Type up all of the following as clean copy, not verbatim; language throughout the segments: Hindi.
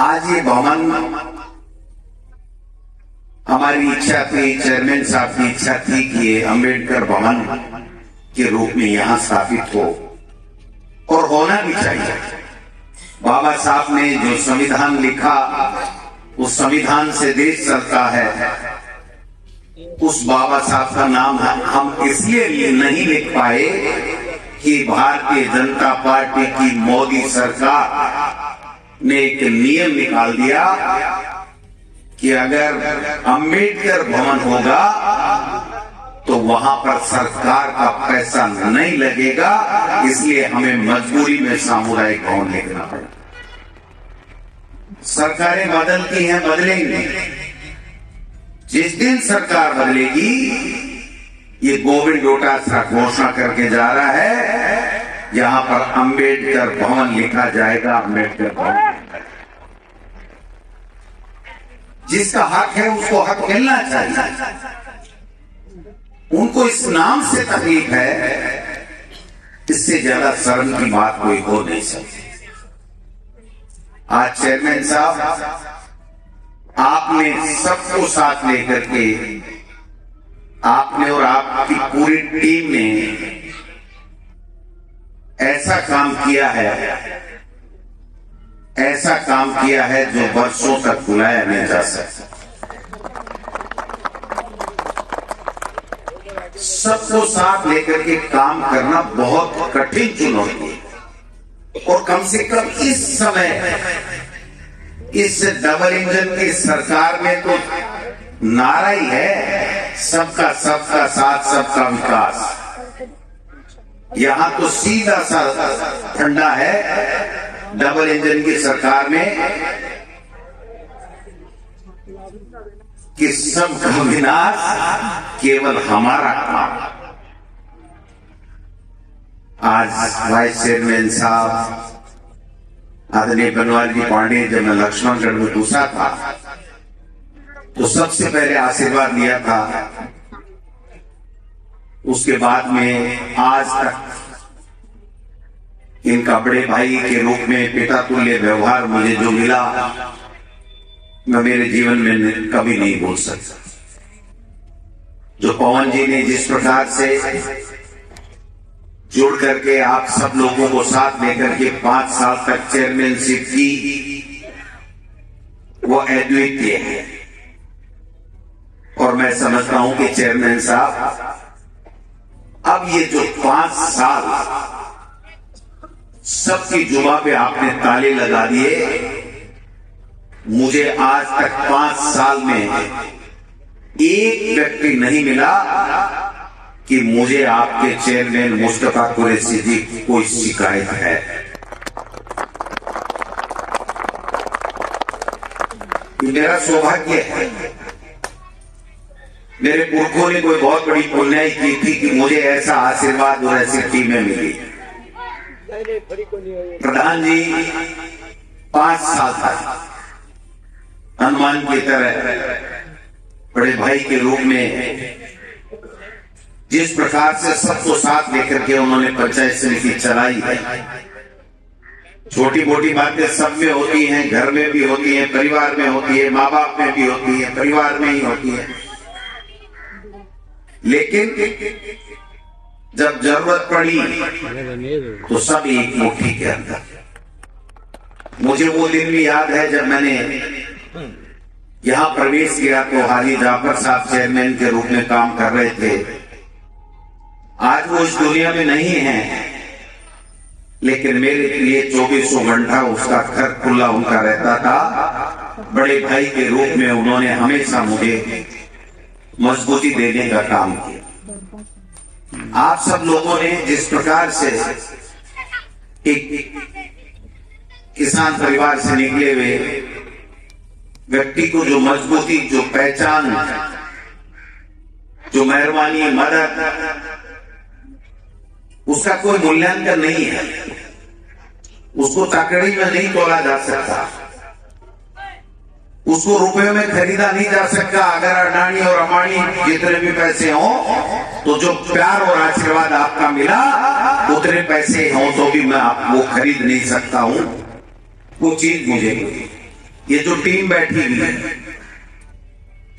आज ये भवन हमारी इच्छा थी, चेयरमैन साहब की इच्छा थी कि ये अम्बेडकर भवन के रूप में यहां स्थापित हो और होना भी चाहिए। बाबा साहब ने जो संविधान लिखा उस संविधान से देश चलता है। उस बाबा साहब का नाम हम इसलिए नहीं लिख पाए कि भारतीय जनता पार्टी की मोदी सरकार ने एक नियम निकाल दिया कि अगर अंबेडकर भवन होगा तो वहां पर सरकार का पैसा नहीं लगेगा, इसलिए हमें मजबूरी में सामुदायिक भवन लिखना पड़ा। सरकारें बदलती हैं, बदलेंगी। जिस दिन सरकार बदलेगी, ये गोविंद डोटासरा घोषणा करके जा रहा है यहां पर अंबेडकर भवन लिखा जाएगा। अंबेडकर भवन जिसका हक है उसको हक मिलना चाहिए। उनको इस नाम से तकलीफ है, इससे ज्यादा शर्म की बात कोई हो नहीं सकती। आज चेयरमैन साहब, आपने सबको साथ लेकर के, आपने और आपकी पूरी टीम ने ऐसा काम किया है जो वर्षों तक भुलाया नहीं जा सकता। सबको साथ लेकर के काम करना बहुत कठिन चुनौती है और कम से कम इस समय इस डबल इंजन की सरकार में तो नारा ही है सबका साथ सबका विकास। यहां तो सीधा सा ठंडा है डबल इंजन की सरकार में कि सबका विनाश केवल हमारा काम। आज वाइस चेयरमैन साहब आदरणीय बनवारी जी पांडे, जब मैं लक्ष्मणगढ़ में घुसा था तो सबसे पहले आशीर्वाद लिया था। उसके बाद में आज तक इनका बड़े भाई के रूप में पिता तुल्य व्यवहार मुझे जो मिला, मैं मेरे जीवन में कभी नहीं भूल सकता। जो पवन जी ने जिस प्रकार से जुड़ करके आप सब लोगों को साथ लेकर के 5 साल तक चेयरमैनशिप की, वो अद्वितीय है। और मैं समझता हूं कि चेयरमैन साहब, अब ये जो 5 साल सबकी जुबा पे आपने ताले लगा दिए, मुझे आज तक 5 साल में एक व्यक्ति नहीं मिला कि मुझे आपके चेयरमैन मुस्तफा कुरैशी जी की कोई शिकायत है। मेरा सौभाग्य है, मेरे पुरखों ने कोई बहुत बड़ी पुण्याई की थी कि मुझे ऐसा आशीर्वाद और ऐसी टीमें मिली। प्रधान जी 5 साल तक हनुमान की तरह बड़े भाई के रूप में जिस प्रकार से सबको साथ लेकर के उन्होंने पंचायत समिति चलाई है। छोटी मोटी बातें सब में होती हैं, घर में भी होती हैं, परिवार में होती है, माँ बाप में भी होती है, परिवार में ही होती है। लेकिन जब जरूरत पड़ी तो सब एक मुट्ठी के अंदर। मुझे वो दिन भी याद है जब मैंने यहां प्रवेश किया तो हाजी जाफर साहब चेयरमैन के रूप में काम कर रहे थे। आज वो इस दुनिया में नहीं है, लेकिन मेरे लिए 24 घंटा उसका घर खुला उनका रहता था। बड़े भाई के रूप में उन्होंने हमेशा मुझे मजबूती देने का काम किया। आप सब लोगों ने जिस प्रकार से एक किसान परिवार से निकले हुए व्यक्ति को जो मजबूती, जो पहचान, जो मेहरबानी, मदद, उसका कोई मूल्यांकन नहीं है। उसको तकड़ी में नहीं तोला जा सकता, उसको रुपए में खरीदा नहीं जा सकता। अगर अडानी और अंबानी जितने भी पैसे हों तो जो प्यार और आशीर्वाद आपका मिला उतने पैसे हों तो भी मैं आपको खरीद नहीं सकता हूं। वो चीज मुझे मिली। ये जो टीम बैठी हुई है,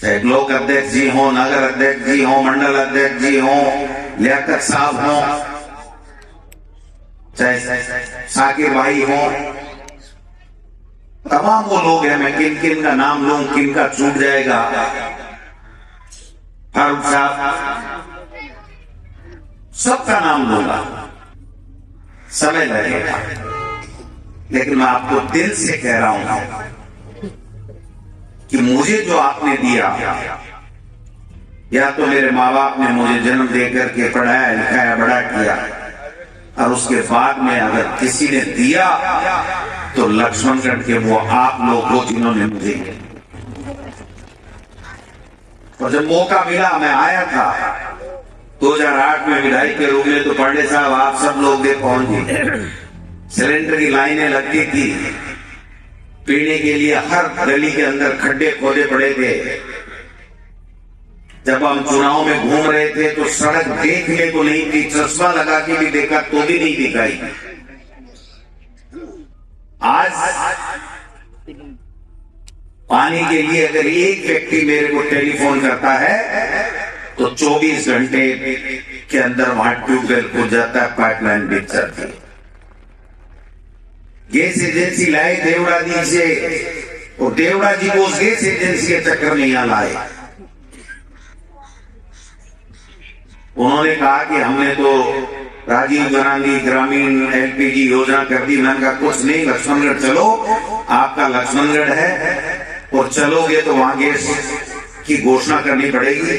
चाहे ब्लॉक अध्यक्ष जी हो, नगर अध्यक्ष जी हो, मंडल अध्यक्ष जी हो, लियाकत साहब हो, चाहे साकिर भाई हो, तमाम वो लोग हैं। मैं किन किन का नाम लूं, किन का छूट जाएगा, फारूक साहब, सबका नाम लूंगा, समय लगेगा, लेकिन मैं आपको दिल से कह रहा हूं कि मुझे जो आपने दिया, या तो मेरे माँ बाप ने मुझे जन्म देकर के पढ़ाया लिखाया बड़ा किया, और उसके बाद में अगर किसी ने दिया तो लक्ष्मणगढ़ के वो आप लोग हो जिन्होंने मुझे दिया। और जब मौका मिला, मैं आया था 2008 में विधायक के रूप में, तो पांडे साहब आप सब लोग दे पहुंचे, सिलेंडर की लाइनें लगती थी, पीने के लिए हर गली के अंदर खड्डे खोदे पड़े थे। जब हम चुनाव में घूम रहे थे तो सड़क देखने को नहीं थी, चश्मा लगा के भी देखा तो भी नहीं दिखाई। आज पानी के लिए अगर एक व्यक्ति मेरे को टेलीफोन करता है तो 24 घंटे के अंदर वहां ट्यूबवेल खुल जाता है, पाइपलाइन बिक जाती है। गैस एजेंसी लाए देवड़ा जी से, और देवड़ा जी को उस गैस एजेंसी के चक्कर में यहां लाए। उन्होंने कहा कि हमने तो राजीव गांधी ग्रामीण एलपीजी योजना कर दी। मैंने कहा कुछ नहीं, लक्ष्मणगढ़ चलो, आपका लक्ष्मणगढ़ है, और चलोगे तो वहां गैस की घोषणा करनी पड़ेगी।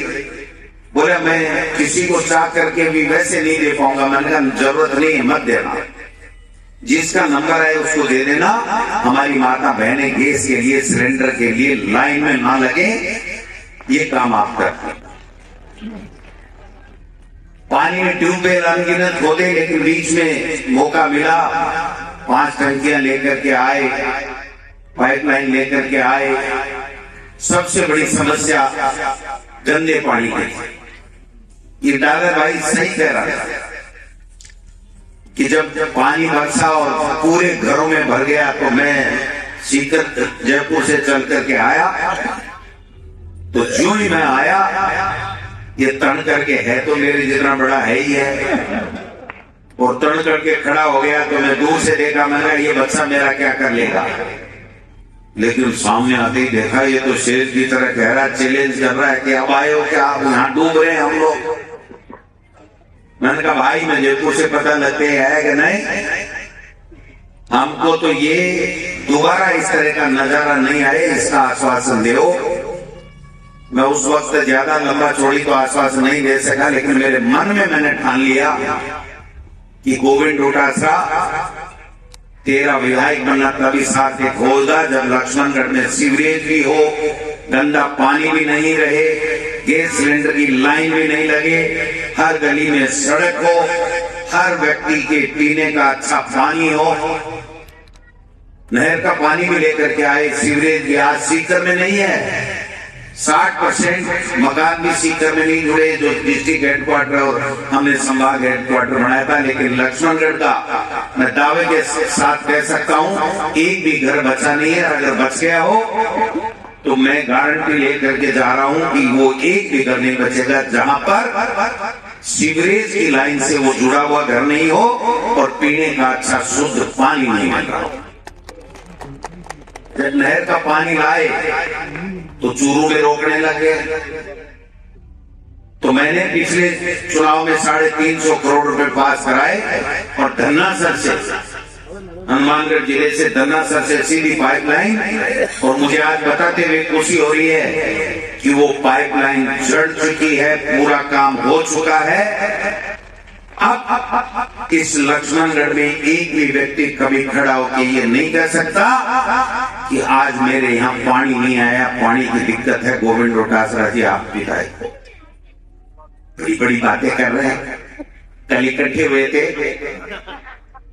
बोले मैं किसी को चाह करके भी वैसे नहीं दे पाऊंगा। मैंने कहा जरूरत नहीं है, मत देना, जिसका नंबर है उसको दे देना। हमारी माता बहनें गैस के लिए, सिलेंडर के लिए लाइन में ना लगे, ये काम आप करते। पानी में ट्यूबवेल अनगिनत खोदे, लेकिन बीच में मौका मिला, 5 टंकियां लेकर के आए, पाइपलाइन लेकर के आए। सबसे बड़ी समस्या गंदे पानी की। ये डागर भाई सही कह रहा है कि जब पानी बरसा और पूरे घरों में भर गया, तो मैं सीकर जयपुर से चल करके आया, तो जो ही मैं आया, ये तन करके है तो मेरे जितना बड़ा है ही है, और तन करके खड़ा हो गया। तो मैं दूर से देखा, मैंने ये बच्चा मेरा क्या कर लेगा, लेकिन सामने आते ही देखा ये तो शेर की तरह कह रहा, चैलेंज कर रहा है कि अब आए हो क्या, आप यहाँ डूब रहे हैं हम लोग। मैंने कहा भाई मैं जयपुर से पता लगते है कि नहीं, हमको तो ये दोबारा इस तरह का नजारा नहीं आए, इसका आश्वासन दो। मैं उस वक्त ज्यादा लंबा चौड़ी तो आश्वासन नहीं दे सका, लेकिन मेरे मन में मैंने ठान लिया कि गोविंद डोटासरा तेरा विधायक बनना तभी सार्थक होगा जब लक्ष्मणगढ़ में सीवरेज भी हो, गंदा पानी भी नहीं रहे, गैस सिलेंडर की लाइन भी नहीं लगे, हर गली में सड़क हो, हर व्यक्ति के पीने का अच्छा पानी हो, नहर का पानी भी लेकर के आए। सीवरेज भी आज सीकर में नहीं है, 60% मकान भी सीकर में नहीं जुड़े, जो डिस्ट्रिक्ट हेडक्वार्टर और हमने संभाग हेडक्वार्टर बनाया था। लेकिन लक्ष्मणगढ़ का मैं दावे के साथ कह सकता हूं, एक भी घर बचा नहीं है। अगर बच गया हो तो मैं गारंटी लेकर के जा रहा हूं कि वो एक भी घर नहीं बचेगा जहां पर सीवरेज की लाइन से वो जुड़ा हुआ घर नहीं हो और पीने का अच्छा शुद्ध पानी नहीं मिल रहा हो। जब नहर का पानी लाए तो चूरू में रोकने लगे। तो मैंने पिछले चुनाव में 350 करोड़ रुपए पास कराए, और धन्नासर से, हनुमानगढ़ जिले से धन्नासर से सीधी पाइपलाइन, और मुझे आज बताते हुए खुशी हो रही है कि वो पाइपलाइन चढ़ चुकी है, पूरा काम हो चुका है। अब इस लक्ष्मणगढ़ में एक भी व्यक्ति कभी खड़ा होकर ये नहीं कह सकता कि आज मेरे यहाँ पानी नहीं आया, पानी की दिक्कत है। गोविंद डोटासरा जी आप विधायक बड़ी बड़ी बातें कर रहे हैं। कल इकट्ठे हुए थे,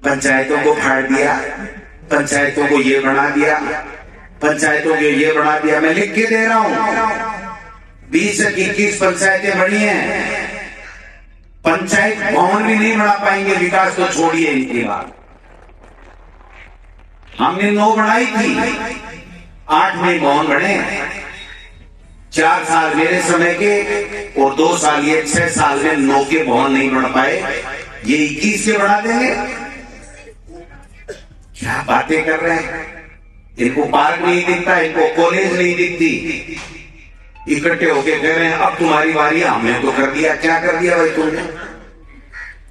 पंचायतों को फाड़ दिया, पंचायतों को ये बना दिया, पंचायतों को ये बना दिया। मैं लिख के दे रहा हूं, 20 से 21 पंचायतें बनी हैं, पंचायत भवन भी नहीं बना पाएंगे, विकास तो छोड़िए इनकी बात। हमने 9 बनाई थी, 8 नए भवन बने, 4 साल मेरे समय के और 2 साल ये 6 साल में 9 के भवन नहीं बन पाए, ये 21 के बढ़ा देंगे। क्या बातें कर रहे हैं। इनको पार्क नहीं दिखता, इनको कॉलेज नहीं दिखती, इकट्ठे होके कह रहे हैं अब तुम्हारी बारी, हमने तो कर दिया। क्या कर दिया भाई तुमने?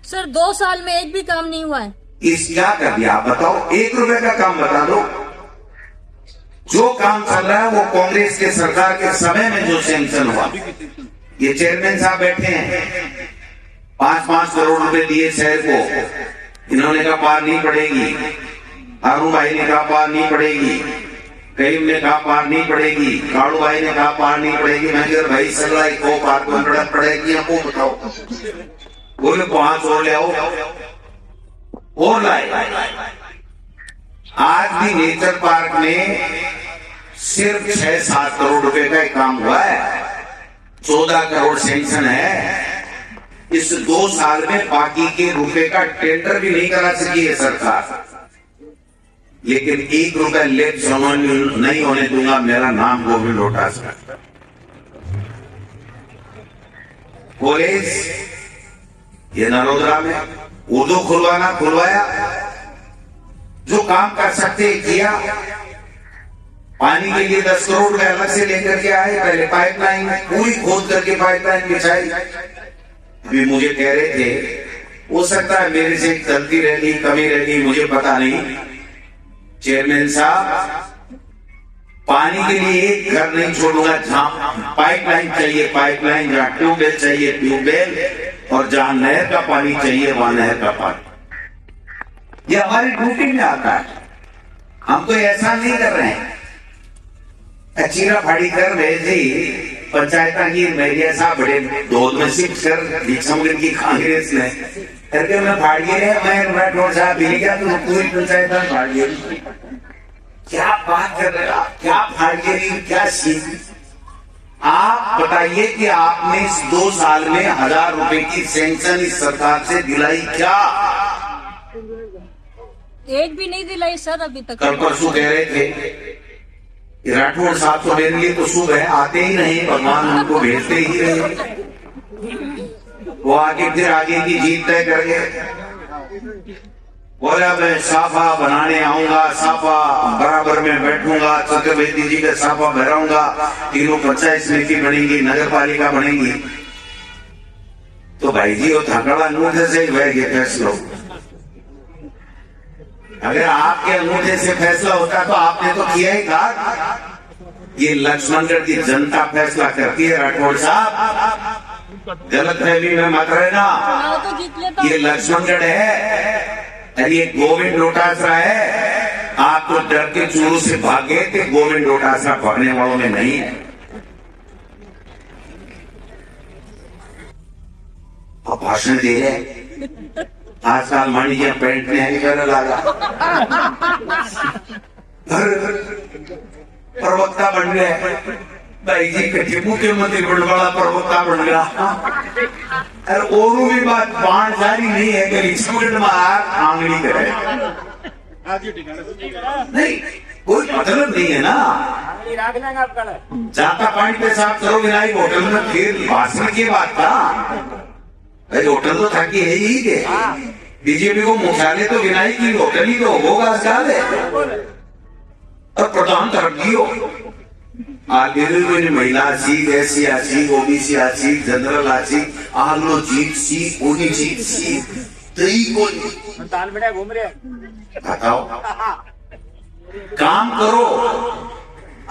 सर 2 साल में एक भी काम नहीं हुआ है। इस क्या कर दिया आप बताओ, 1 रुपए का काम बता दो। जो काम चल रहा है वो कांग्रेस के सरकार के समय में जो सैंक्शन हुआ, ये चेयरमैन साहब बैठे हैं, 5-5 करोड़ रुपए दिए शहर को, इन्होंने कहा पार नहीं पड़ेगी। अरुण भाई ने कहा पार नहीं पड़ेगी, करीम ने कहा पार नहीं पड़ेगी, काड़ू भाई ने कहा पार नहीं पड़ेगी। मैं कह भाई सलाई को पार को पड़ेगी, आपको बताओ। बोले 5 और ले आओ, और लाए। आज भी नेचर पार्क में सिर्फ 6-7 करोड़ रुपए का काम हुआ है, 14 करोड़ सैंक्शन है। इस 2 साल में बाकी के रुपए का टेंडर भी नहीं करा सकी है सरकार। लेकिन 1 रुपए लेट नहीं होने दूंगा। मेरा नाम गोविंद डोटासरा। कॉलेज ये नरोदरा में उर्दू खुलवाया, जो काम कर सकते किया। पानी के लिए 10 करोड़ रुपए अलग से लेकर के आए, पहले पाइपलाइन पूरी खोद करके पाइपलाइन बिछाई। अभी मुझे कह रहे थे, हो सकता है मेरे से गलती रह गई, कमी रह गई, मुझे पता नहीं। चेयरमैन साहब, पानी के लिए एक घर नहीं छोड़ूंगा जहां पाइपलाइन चाहिए पाइपलाइन, जहां ट्यूबवेल चाहिए ट्यूबवेल, और जहां नहर का पानी चाहिए वहां नहर का पानी। ये हमारी ड्यूटी में आता है, हम तो ऐसा नहीं कर रहे हैं। चीरा फाड़ी कर भेजी पंचायत की मेरिया साहब बड़े दौद में शिफ्ट कर दीक्षांगन की कांग्रेस ने करके मैं फाड़िए रहे, मैं राठौड़ साहब मिल गया तो पूरी पंचायत फाड़िए। क्या बात कर रहे हो, क्या फाड़िए रही, क्या सीख। आप बताइए कि आपने इस 2 साल में 1000 रुपए की सैंक्शन इस सरकार से दिलाई क्या? एक भी नहीं दिलाई सर अभी तक। कल परसों कह रहे थे राठौड़ साहब तो मेरे लिए तो शुभ है, आते ही नहीं, भगवान उनको भेजते ही रहे। वो आगे फिर आगे की जीत तय कर गए। बोला मैं साफा बनाने आऊंगा, साफा बराबर में बैठूंगा, चक्रवर्ती जी का साफा भराऊंगा, तीनों पंचायत समिति बनेंगी, नगर पालिका बनेंगी। तो भाई जी वो थकड़ा अंगूठे से ही बह गए फैसला। अगर आपके अंगूठे से फैसला होता तो आपने तो किया ही था। ये लक्ष्मणगढ़ की जनता फैसला करती है राठौड़ साहब, गलत फहमी में मत रहना। तो ये लक्ष्मणगढ़ है, ये गोविंद डोटासरा है। आप तो डर के चूरू से भागे थे, गोविंद डोटासरा भागने वालों में नहीं है। आप भाषण दे रहे, आजकल मानी जी पेंट नहीं करने लगा, प्रवक्ता बन गए। भाई जी कटे मुख्यमंत्री बन वाला प्रवक्ता बन गया। और और भी बात बाण जारी नहीं है कि समझ में आंगली करे नहीं, कोई मतलब नहीं है ना। जाता पानी पे साफ करो विनायक होटल में, फिर भाषण की बात का होटल तो था कि है ही के बीजेपी को मुख्यालय तो विनायक की होटल ही तो होगा साल है, और प्रधान तरक्की हो आगे महिला seat, SC seat, OBC seat, general seat, आलो जीत सीट, ओनी जीत सीट, तई को घूम रहे बताओ। काम करो,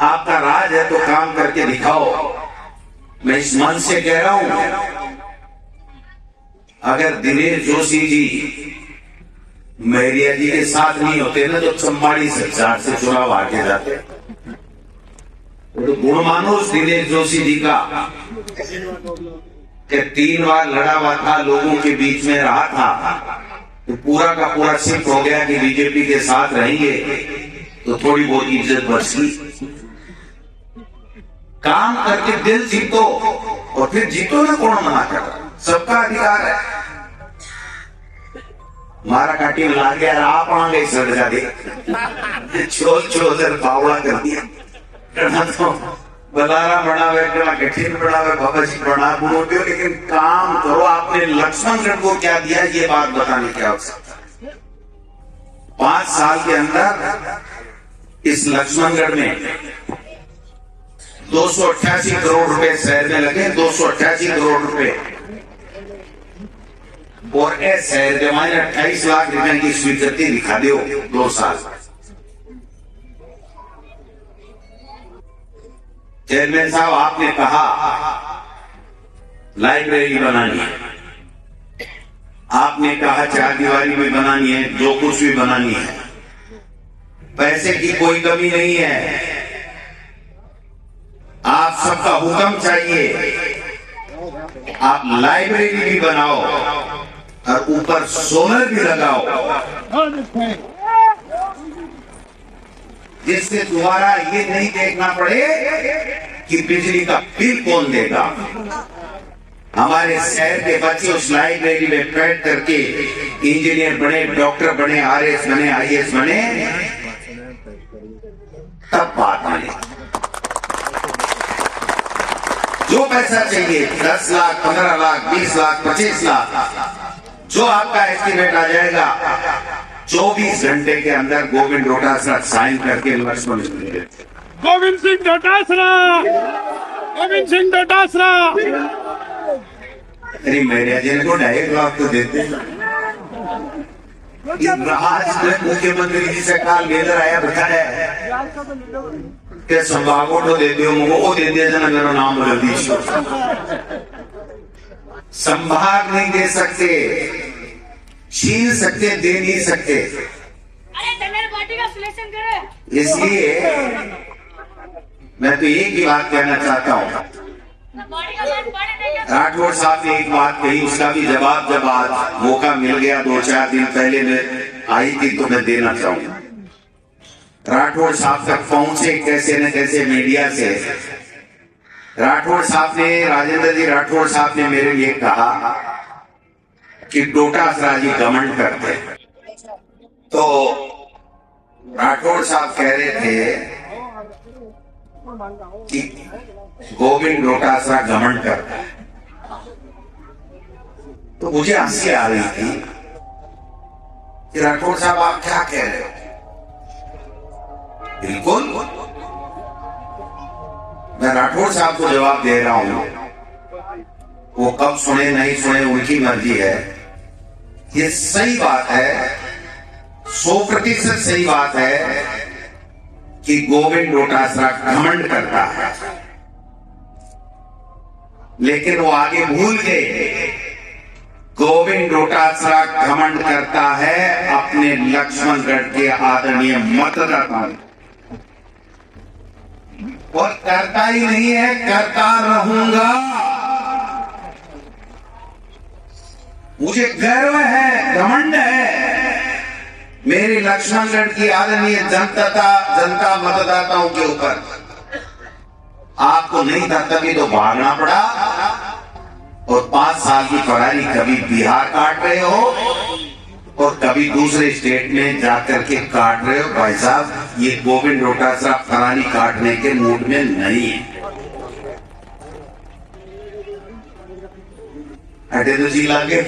आपका राज है तो काम करके दिखाओ। मैं इस मन से कह रहा हूं, अगर दिनेश जोशी जी मेरिया जी के साथ नहीं होते ना तो 44,000 से चुनाव आके जाते। तो गुण मानो उस दिनेश जोशी जी का कि 3 बार लड़ा हुआ था, लोगों के बीच में रहा था, तो पूरा का पूरा शिफ्ट हो गया कि बीजेपी के साथ रहेंगे तो थोड़ी बहुत इज्जत बची। काम करके दिल जीतो और फिर जीतो ना, कौन मना कर रहा, सबका अधिकार है। मारा काटी में ला गया, आप आ गए सड़ जा दे, छोल छोल बावड़ा कर दिया। तो बलारा बना हुआ कठिन बना हुआ बाबा जी बना बोलते हो, लेकिन काम करो। आपने लक्ष्मणगढ़ को क्या दिया ये बात बताने की आवश्यकता है। 5 साल के अंदर इस लक्ष्मणगढ़ में 288 करोड़ रुपए शहर में लगे, 288 करोड़ रुपए, और इस शहर के मायने 28 लाख रुपए की स्वीकृति दिखा दो 2 साल। चेयरमैन साहब, आपने कहा लाइब्रेरी बनानी है, आपने कहा 4 दीवारी भी बनानी है, जो कुछ भी बनानी है, पैसे की कोई कमी नहीं है। आप सबका हुक्म चाहिए, आप लाइब्रेरी भी बनाओ और ऊपर सोलर भी लगाओ, जिससे दोबारा ये नहीं देखना पड़े कि बिजली का बिल कौन देगा। हमारे शहर के बच्चे उस लाइब्रेरी में बैठ करके इंजीनियर बने, डॉक्टर बने, आरएस बने, आईएएस बने, तब बात आने। जो पैसा चाहिए 10 लाख, 15 लाख, 20 लाख, 25 लाख, जो आपका एस्टिमेट आ जाएगा, 24 घंटे के अंदर गोविंद डोटासरा साइन करके लक्ष्मण गोविंद सिंह डोटासरा, गोविंद सिंह डोटासरा। अरे मेरे जी को 2.5 लाख तो देते। आज मुख्यमंत्री जी से कल लेकर आया बताया कि संभागो तो दे दो, वो दे दिया जना, मेरा नाम बदल दीजिए। संभाग नहीं दे सकते, छीन सकते, दे नहीं सकते। इसलिए मैं तो एक ही बात कहना चाहता हूँ, राठौड़ साहब ने एक बात कही, उसका भी जवाब जब आज मौका मिल गया, 2-4 दिन पहले में आई थी, तो मैं देना चाहूंगा। राठौड़ साहब तक पहुंचे कैसे न कैसे मीडिया से। राठौड़ साहब ने, राजेंद्र जी राठौड़ साहब ने मेरे लिए कहा कि डोटासरा जी घमंड करते। तो राठौड़ साहब कह रहे थे कि गोविंद डोटासरा घमंड करता है। तो मुझे हंसी आ रही थी कि राठौड़ साहब आप क्या कह रहे हो। बिल्कुल मैं राठौड़ साहब को जवाब दे रहा हूं, वो कब सुने नहीं सुने उनकी मर्जी है। ये सही बात है, 100% सही बात है कि गोविंद डोटासरा घमंड करता है, लेकिन वो आगे भूल गए। गोविंद डोटासरा घमंड करता है अपने लक्ष्मणगढ़ के आदरणीय मतदाताओं, और करता ही नहीं है, करता रहूंगा। मुझे गर्व है, घमंड है मेरे लक्ष्मणगढ़ की आदरणीय जनता मतदाताओं के ऊपर। आपको नहीं था तभी तो भागना पड़ा, और 5 साल की फरारी कभी बिहार काट रहे हो और कभी दूसरे स्टेट में जाकर के काट रहे हो। भाई साहब, ये गोविंद डोटासरा फरारी काटने के मूड में नहीं है। अटे तो जी लागे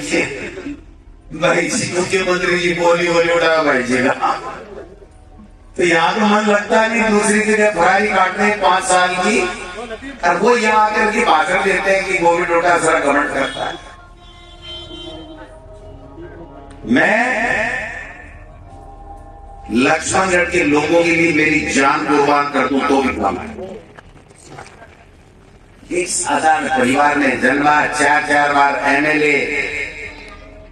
भाई जी, मुख्यमंत्री जी बोली उड़ा भाई जी का, तो यहाँ तो मन लगता नहीं। दूसरी जगह फरारी काटने 5 साल की, और वो यहाँ आकर के भाषण देते हैं कि गोविंद डोटासरा घमंड करता है। मैं लक्ष्मणगढ़ के लोगों के लिए मेरी जान कुर्बान कर दूं तो भी कम है। एक साधारण परिवार में जन्मा, 4 बार एमएलए,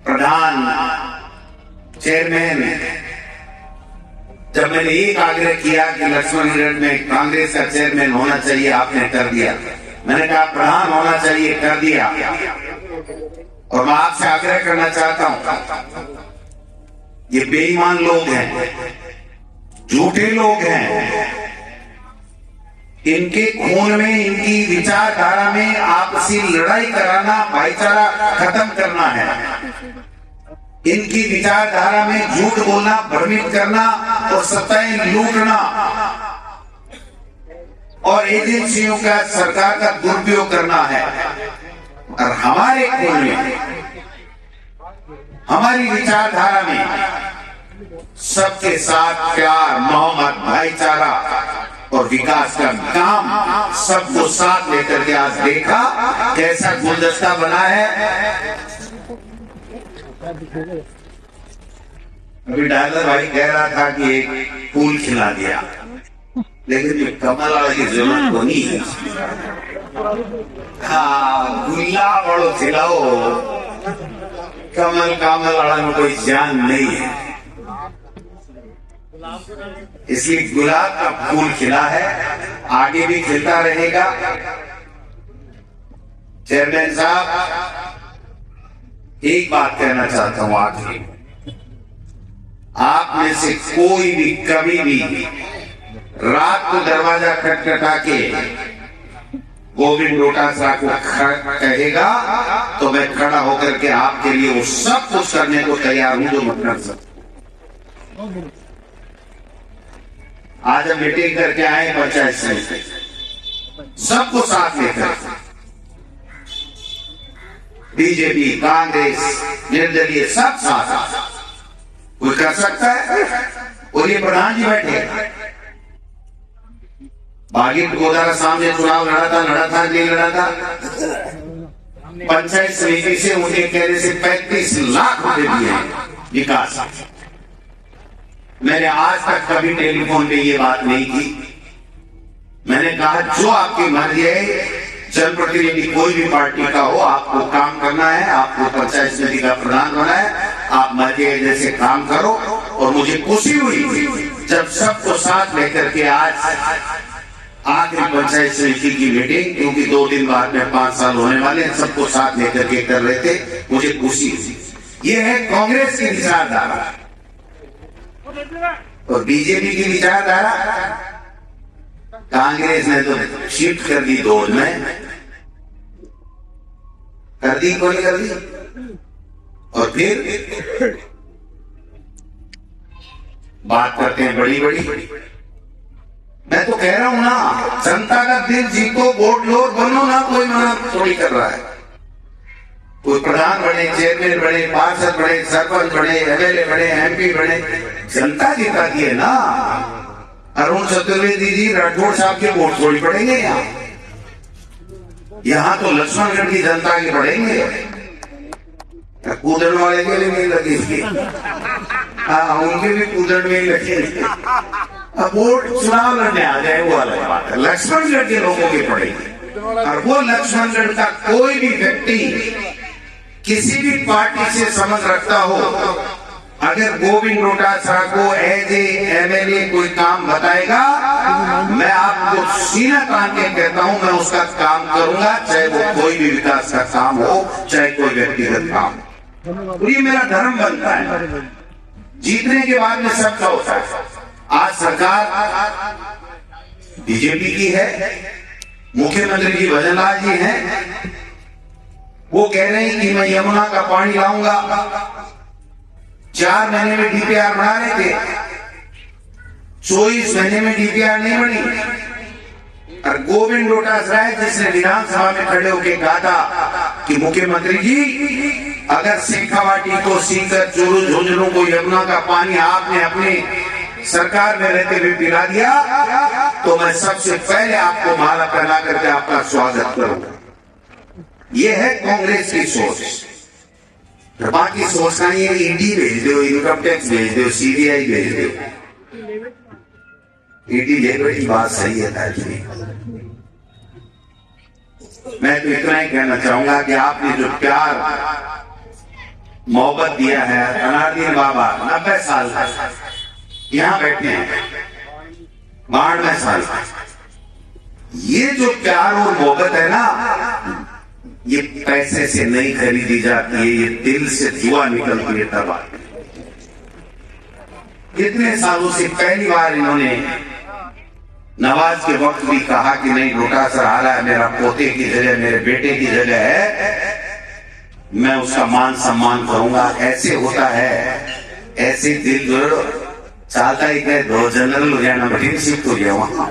प्रधान, चेयरमैन। जब मैंने एक आग्रह किया कि लक्ष्मणगढ़ में कांग्रेस का चेयरमैन होना चाहिए, आपने कर दिया। मैंने कहा प्रधान होना चाहिए, कर दिया। और मैं आपसे आग्रह करना चाहता हूं, ये बेईमान लोग हैं, झूठे लोग हैं, इनके खून में, इनकी विचारधारा में आपसी लड़ाई कराना, भाईचारा खत्म करना है। इनकी विचारधारा में झूठ बोलना, भ्रमित करना और सत्ताएं लूटना। और एजेंसियों का सरकार का दुरुपयोग करना है। और हमारे खून में, हमारी विचारधारा में सबके साथ प्यार, मोहब्बत, भाईचारा और विकास का काम सबको साथ लेकर के आज देखा कैसा गुलदस्ता बना है। अभी डायलर भाई कह रहा था कि एक फूल खिला दिया, लेकिन ये कमल वाला की जरूरत तो नहीं है। हाँ, गुल्ला वालों खिलाओ, कमल कामल वाला में कोई जान नहीं है। इसलिए गुलाब का फूल खिला है, आगे भी खिलता रहेगा। चेयरमैन साहब, एक बात कहना चाहता हूं आखिरी, आप में से कोई भी कभी भी रात को दरवाजा खटखटा के गोविंद डोटासरा को कहेगा तो मैं खड़ा होकर के आपके लिए वो सब कुछ करने को तैयार हूं जो मत कर सकता। आज हम मीटिंग करके आए पंचायत से, सबको साथ लेकर, बीजेपी, कांग्रेस, निर्दलीय, सब साथ। कोई कर सकता है? और ये प्रधान जी बैठे, बागित गोदारा सामने चुनाव लड़ा था नहीं लड़ा था। पंचायत समिति से उनके कहने से 35 लाख रुपए दिए विकास। मैंने आज तक कभी टेलीफोन पे ये बात नहीं की। मैंने कहा जो आपकी मर्जी है, जनप्रतिनिधि कोई भी पार्टी का हो, आपको काम करना है, आपको पंचायत समिति का प्रधान होना है, आप मर्जी जैसे काम करो। और मुझे खुशी हुई जब सबको साथ लेकर के आज आखिरी पंचायत समिति की मीटिंग, क्योंकि 2 दिन बाद में 5 साल होने वाले हैं, सबको साथ लेकर के कर रहे थे, मुझे खुशी हुई। ये है कांग्रेस की विचारधारा और बीजेपी की विचारधारा। कांग्रेस ने तो शिफ्ट कर दी 2 में, कर दी कोई कर दी, और फिर बात करते हैं बड़ी बड़ी। मैं तो कह रहा हूं ना, जनता का दिल जीतो, वोट लो, बनो ना, कोई मना थोड़ी कर रहा है। कोई प्रधान बने, चेयरमैन बने, पार्षद बने, सरपंच बने, एमएलए बने, एमपी बने, जनता जिताती है ना। अरुण चतुर्वेदी जी, राठौड़ साहब के वोट थोड़ी पड़ेंगे यहाँ तो लक्ष्मणगढ़ की जनता के पड़ेंगे, कूदड़ वाले के लिए नहीं लगे। हाँ, उनके भी कूदड़ में ही लगे। अब वोट चुनाव लड़ने आ जाए वो अलग बात है, लक्ष्मणगढ़ के लोगों के पड़ेंगे। और वो लक्ष्मणगढ़ का कोई भी व्यक्ति किसी भी पार्टी से संबंध रखता हो, अगर गोविंद डोटासरा को एज ए एमएलए कोई काम बताएगा, मैं आपको सीना तान के कहता हूं, मैं उसका काम करूंगा, चाहे वो कोई भी विकास का काम हो, चाहे कोई व्यक्तिगत काम हो। ये मेरा धर्म बनता है। जीतने के बाद में सबका होता है। आज सरकार बीजेपी की है, मुख्यमंत्री जी भजनलाल जी हैं, वो कह रहे हैं कि मैं यमुना का पानी लाऊंगा। 4 महीने में डीपीआर बना रहे थे, 24 महीने में डीपीआर नहीं बनी। और गोविंद डोटासरा जिसने विधानसभा में खड़े होकर कहा था कि मुख्यमंत्री जी, अगर शेखावाटी को, सीकर, चोरू, झुंझुनू को यमुना का पानी आपने अपने सरकार में रहते हुए पिला दिया, तो मैं सबसे पहले आपको माला पहना करके आपका स्वागत करूंगा। यह है कांग्रेस की सोच। बाकी सोचना नहीं है, ईडी भेज दो, इनकम टैक्स भेज दो, सीबीआई भेज दो। ईडी ले बड़ी बात सही है ताजी। मैं तो इतना ही कहना चाहूंगा कि आपने जो प्यार मोहब्बत दिया है, अनारदीन बाबा 90 साल यहां बैठे हैं, 92 साल, ये जो प्यार और मोहब्बत है ना, ये पैसे से नहीं खरीदी जाती है, ये दिल से दुआ निकलती है तब। कितने सालों से पहली बार इन्होंने नवाज के वक्त भी कहा कि नहीं, डोटासरा आ रहा है, मेरा पोते की जगह, मेरे बेटे की जगह है, मैं उसका मान सम्मान करूंगा। ऐसे होता है, ऐसे दिल चालता ही कहे 2 जनरल लुधियाना में शिफ्ट हो गया वहां।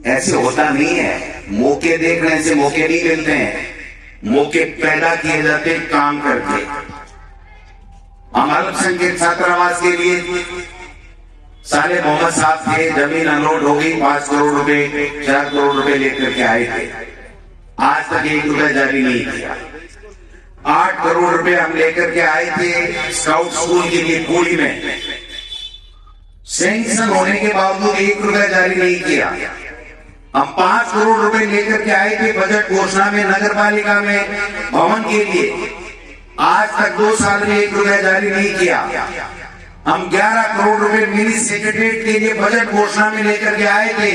ऐसे होता नहीं है, मौके देखने से मौके नहीं मिलते हैं, मौके पैदा किए जाते काम करके। हम अल्पसंख्यक छात्रावास के लिए साले मोहम्मद साहब थे, जमीन अनलोड हो गई, 5 करोड़ रुपए 4 करोड़ रुपए लेकर के आए थे, आज तक 1 रुपया जारी नहीं किया। 8 करोड़ रुपए हम लेकर के आए थे स्काउट स्कूल के लिए पूरी में, सैंक्शन होने के बावजूद 1 रुपया जारी नहीं किया। हम 5 करोड़ रुपए लेकर के आए थे बजट घोषणा में नगर पालिका में भवन के लिए, आज तक 2 साल में 1 रुपया जारी नहीं किया। हम 11 करोड़ रुपए मिनी सेक्रेटरीट के लिए बजट घोषणा में लेकर के आए थे,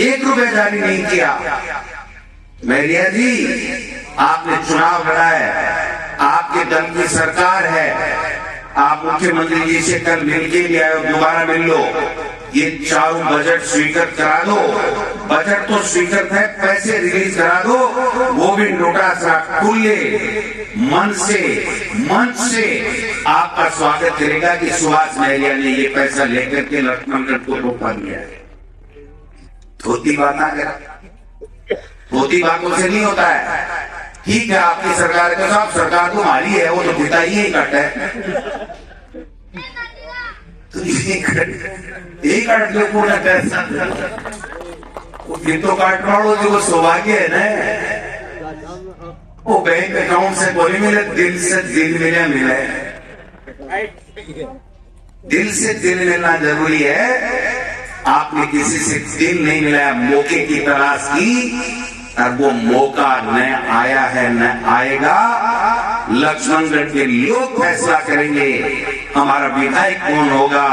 1 रुपया जारी नहीं किया। मैरिया जी, आपने चुनाव लड़ा है, आपके दल की सरकार है, आप मुख्यमंत्री जी से कल मिलके भी आए, दोबारा मिल लो, ये चारों बजट स्वीकृत करा दो। बजट तो स्वीकृत है, पैसे रिलीज करा दो। गोविंद डोटासरा खुले मन से आपका स्वागत करेगा कि सुभाष महरिया ने ये पैसा लेकर के लक्ष्मणगढ़ को रोका दिया है। धोती बातों से नहीं होता है। ठीक है, आपकी सरकार का साहब, सरकार तो हमारी है, वो तो पिता ही कट है, तो यही काट लो पूरा पैसा, फिर तो काट पाड़ो जो वो सौभाग्य है ना। वो बैंक अकाउंट से बोले मिले, दिल से दिल मिले, दिल से दिल मिलना जरूरी है। आपने किसी से दिल नहीं मिलाया, मौके की तलाश की और वो मौका न आया है न आएगा। लक्ष्मणगढ़ के लोग फैसला करेंगे हमारा विधायक कौन होगा,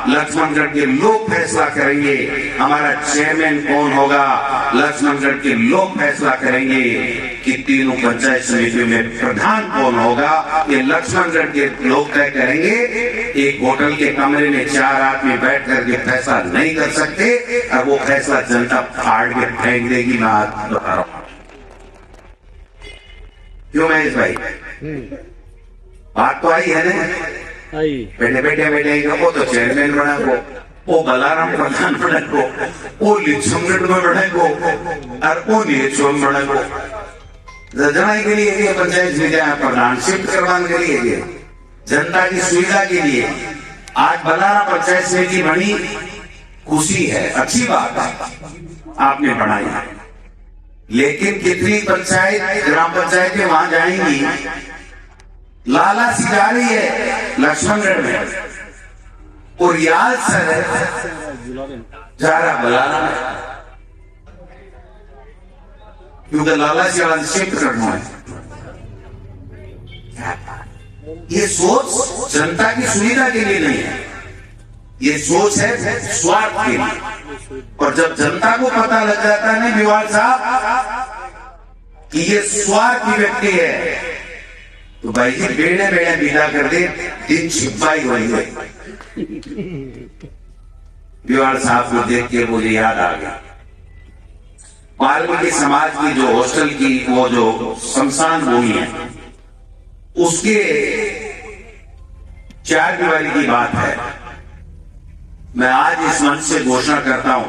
लक्ष्मणगढ़ के लोग फैसला करेंगे हमारा चेयरमैन कौन होगा, लक्ष्मणगढ़ के लोग फैसला करेंगे कि तीनों पंचायत समितियों में प्रधान कौन होगा, ये लक्ष्मणगढ़ के लोग तय करेंगे। एक होटल के कमरे में 4 आदमी बैठ करके फैसला नहीं कर सकते और वो फैसला जनता फाड़ के फेंक देगी। मैं आज बता रहा हूं, क्यों महेश भाई, बात तो आई है ना। बेटे वो तो चेयरमैन बना को, वो बलाराम प्रधान बना को, वो लिच्छमगढ़ में बना को और वो नीचोम बना को। जनाई के लिए पंचायत समितियां प्रधान शिफ्ट करवाने के लिए, जनता की सुविधा के लिए आज बलाराम पंचायत समिति बनी, खुशी है, अच्छी बात है आपने बनाई है। लेकिन कितनी पंचायत ग्राम पंचायतें वहां जाएंगी, लाला सी जा रही है लक्ष्मणगढ़ में, और रियाज सर जा रहा बलाराम, क्योंकि लाला सी वाला शिफ्ट करना है। ये सोच जनता की सुविधा के लिए नहीं है, ये सोच है स्वार्थ के लिए। और जब जनता को पता लग जाता है ना बिवाल साहब कि ये स्वार्थी व्यक्ति है, तो भाई जी बेड़े बेड़े विदा कर दे, दिन छिपाई हुई है। बिवाल साहब को देख के मुझे याद आ गया, वाल्मीकि समाज की जो हॉस्टल की वो जो शमशान भूमि है, उसके 4 दीवारी की बात है। मैं आज इस मंच से घोषणा करता हूं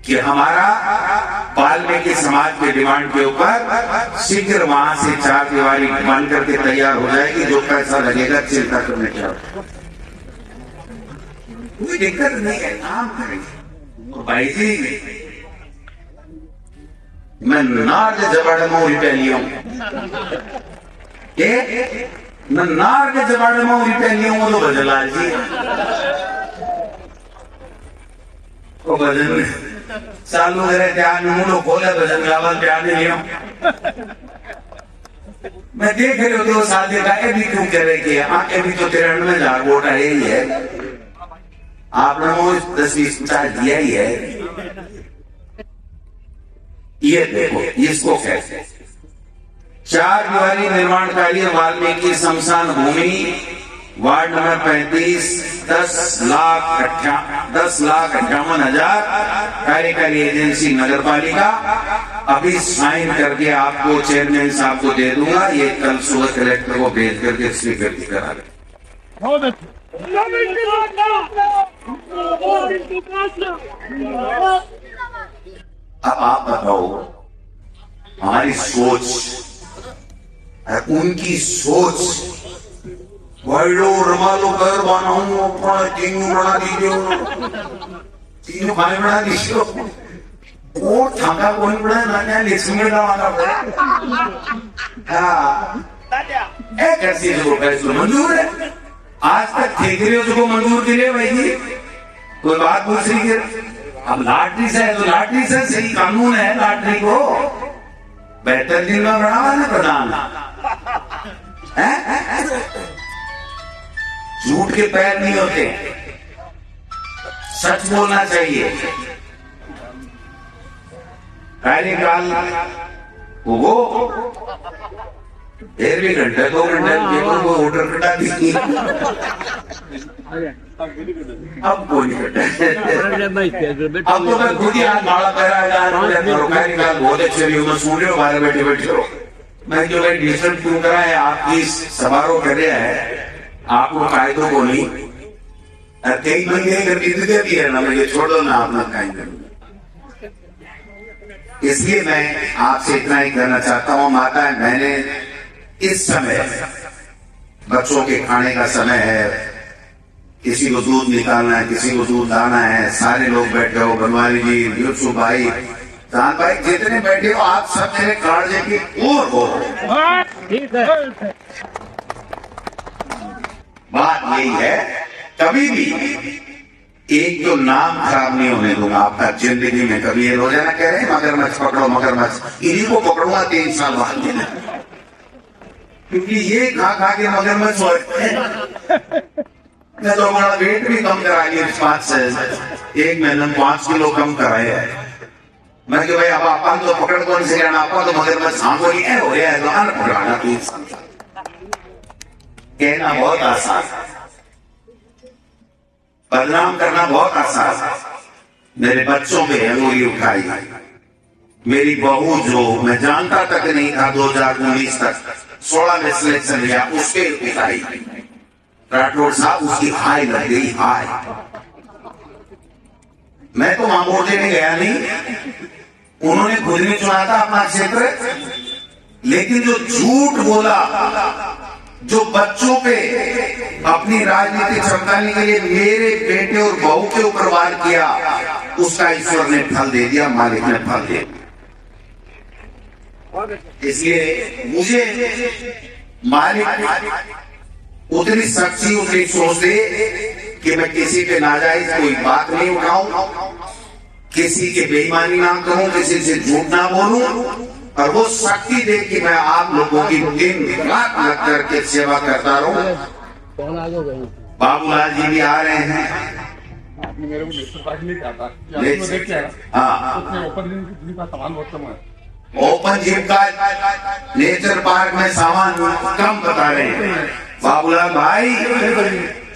कि हमारा वाल्मीकि समाज के डिमांड के ऊपर शीघ्र वहां से 4 दीवारी बन करके तैयार हो जाएगी। जो पैसा लगेगा चिंता करने की कोई दिक्कत नहीं है, काम करेंगे। भाई जी मैं नार के जबाड़े में रिपेलियों मैं नार के जबाड़े में रिपेलियों तो भजलाल जी को भजन चालू करे ध्यान मुंडो खोले भजन गावल ध्यान लियो। मैं देख रही हूँ 2 साल देखा भी क्यों कह रहे कि आके भी तो 93,000 वोट है ही है, आप लोगों को 10-20 दिया ही है। ये देखो इसको कैसे 4 दीवारी निर्माण कार्य वाल्मीकि शमशान भूमि वार्ड नंबर 35 10,58,000 कार्यकारी एजेंसी नगर पालिका। अभी साइन करके आपको चेयरमैन साहब को दे दूंगा, ये कल सुबह कलेक्टर को भेज करके स्वीकृति करा दें। बहुत अच्छे। अब आप बताओ, हमारी सोच, उनकी सोच, वाइडो रमालो कर बनाऊं अपना तीन बना दीजिए, तीन खाने बना दीजिए, वो थाका कोई बना ना क्या लिखने का वाला बना, हाँ, कैसी है मंजूर है? आज तक ठेकेरियों को मंजूर दिले भाई, कोई बात पूछ रही है? अब लॉटरी से है तो लॉटरी से सही कानून है, लॉटरी को बेहतर दिन में बढ़ावा ना प्रदान, झूठ के पैर नहीं होते, सच बोलना चाहिए। कार्यकाल वो डेढ़ भी घंटे 2 घंटे पेपर को ऑर्डर कटा दी, अब कोई नहीं कटा। अब तो मैं खुद ही हाथ माड़ा कार्यकाल बहुत अच्छे रही हूँ, सुन रहे हो बाहर बैठे बैठे हो, मैं जो भाई डिस्टर्ब क्यों करा है, आपकी समारोह कर रहा है, आपको कायदों को नहीं, कई महीने करके भी है ना, मुझे छोड़ दो ना, अपना कायदे। इसलिए मैं आपसे इतना ही कहना चाहता हूँ, माता मैंने इस समय बच्चों के खाने का समय है, किसी को दूध निकालना है, किसी को दूध लाना है, सारे लोग बैठे हो, बनवारी जी, यूसुफ भाई, जान भाई, जितने बैठे हो आप सब मेरे काळजे की ओर हो। बात यही है, कभी भी एक जो नाम खराब नहीं होने दूंगा आपका जिंदगी में। कभी ये रोजाना कह रहे हैं मगरमच्छ पकड़ो मगरमच्छ, इन्हीं को पकड़ूंगा 3 साल बाद, क्योंकि ये खा के मगरमच्छ हो मैं तो हमारा वेट भी कम करा लिया 5 से 1 महीने 5 किलो कम कराए है। मैं कि भाई अब आप तो पकड़ कौन से आप तो मगरमच्छ सांगो नहीं है, हो रहा है तो अन पकड़ाना तू, कहना बहुत आसान, बदनाम करना बहुत आसान। मेरे बच्चों पे अंगुली उठाई, मेरी बहू जो मैं जानता तक नहीं था 2019 तक 16 में सिलेक्शन लिया, उसके उठाई, राठौड़ साहब उसकी हाई लग गई, हाई। मैं तो मामोर देने गया नहीं, उन्होंने खुद में चुना था अपना क्षेत्र, लेकिन जो झूठ बोला, जो बच्चों पे अपनी राजनीति चमकाने के लिए मेरे बेटे और बहू के ऊपर वार किया, उसका ईश्वर ने फल दे दिया, मालिक ने फल दे दिया। इसलिए मुझे मालिक उतनी सच्ची उतनी सोच दे कि मैं किसी पे नाजायज कोई बात नहीं उठाऊं, किसी के बेईमानी ना करूं, किसी से झूठ ना बोलूं, और वो शक्ति दे कि मैं आप लोगों की दिन रात लग करके सेवा करता रहूं। बाबूलाल जी भी आ रहे हैं, ओपन जिम का नेचर पार्क में सामान कम बता रहे हैं। बाबूलाल भाई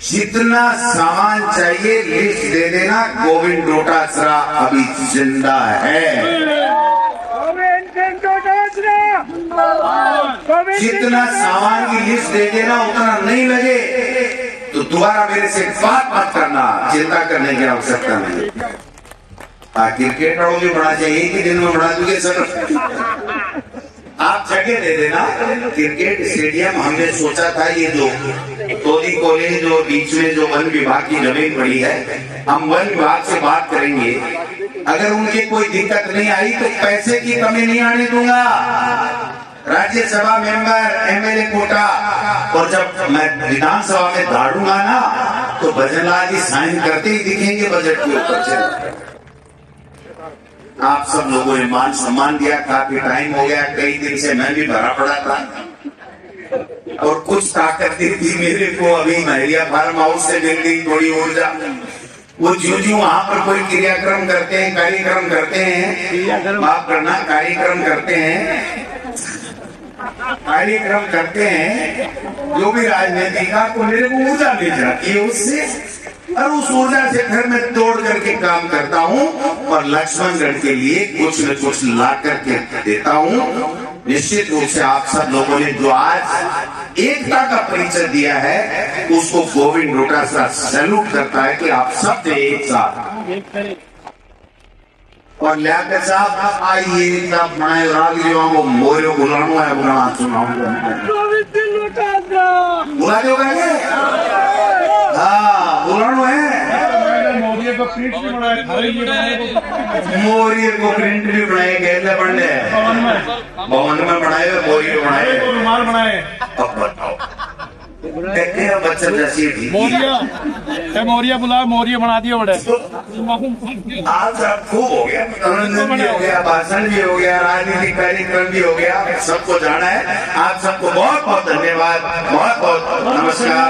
जितना सामान चाहिए लिस्ट दे देना, गोविंद डोटासरा अभी जिंदा है। जितना सामान की लिस्ट दे देना, उतना नहीं लगे तो दोबारा मेरे से बात मत करना, चिंता करने की आवश्यकता नहीं। क्रिकेट भी बढ़ा चाहिए, एक ही दिन में बढ़ा दूंगे सर, आप जगह दे देना। क्रिकेट स्टेडियम हमने सोचा था, ये जो तोली कॉलेज जो बीच में जो वन विभाग की जमीन पड़ी है, हम वन विभाग से बात करेंगे, अगर उनकी कोई दिक्कत नहीं आई तो पैसे की कमी नहीं आने दूंगा। राज्यसभा मेंबर, एमएलए कोटा, और जब मैं विधानसभा में दौड़ूंगा ना तो भजनलाल जी साइन करते ही दिखेंगे बजट के ऊपर से। आप सब लोगों ने मान सम्मान दिया, काफी टाइम हो गया, कई दिन से मैं भी भरा पड़ा था, और कुछ ताकत थी मेरे को, अभी महिला फार्म हाउस से मिल गई थोड़ी ऊर्जा। वो जो वहां पर कोई क्रियाक्रम करते हैं, कार्यक्रम करते हैं, माफ करना, कार्यक्रम करते हैं, जो भी राजनीति का, तो मेरे को ऊर्जा मिल जाती है उससे, और उस ऊर्जा से फिर मैं तोड़ करके काम करता हूँ, और लक्ष्मणगढ़ के लिए कुछ न कुछ ला करके देता हूँ। निश्चित रूप से आप सब लोगों ने जो आज एकता का परिचय दिया है, उसको गोविंद डोटासरा सैल्यूट करता है कि आप सब थे एक साथ। और लियाकत साहब आइए सब बनाए राग जो वो मोरियो बुलानो है बुला सुनाऊंगा बुला दो हाँ बुलानो है। मोदी को प्रिंट भी बनाया, मोरियो को प्रिंट भी बनाए गए बनने भवन में बनाए हुए मोरियो बनाए रुमाल बनाए। अब बताओ बच्चा जैसी मोरिया मोरिया बुला, मोरिया बना दिया बड़े। आज सब खूब हो गया, मनोरंजन भी हो गया, भाषण भी हो गया, राजनीतिक कार्यक्रम भी हो गया, सबको जाना है। आप सबको बहुत बहुत धन्यवाद, बहुत बहुत नमस्कार।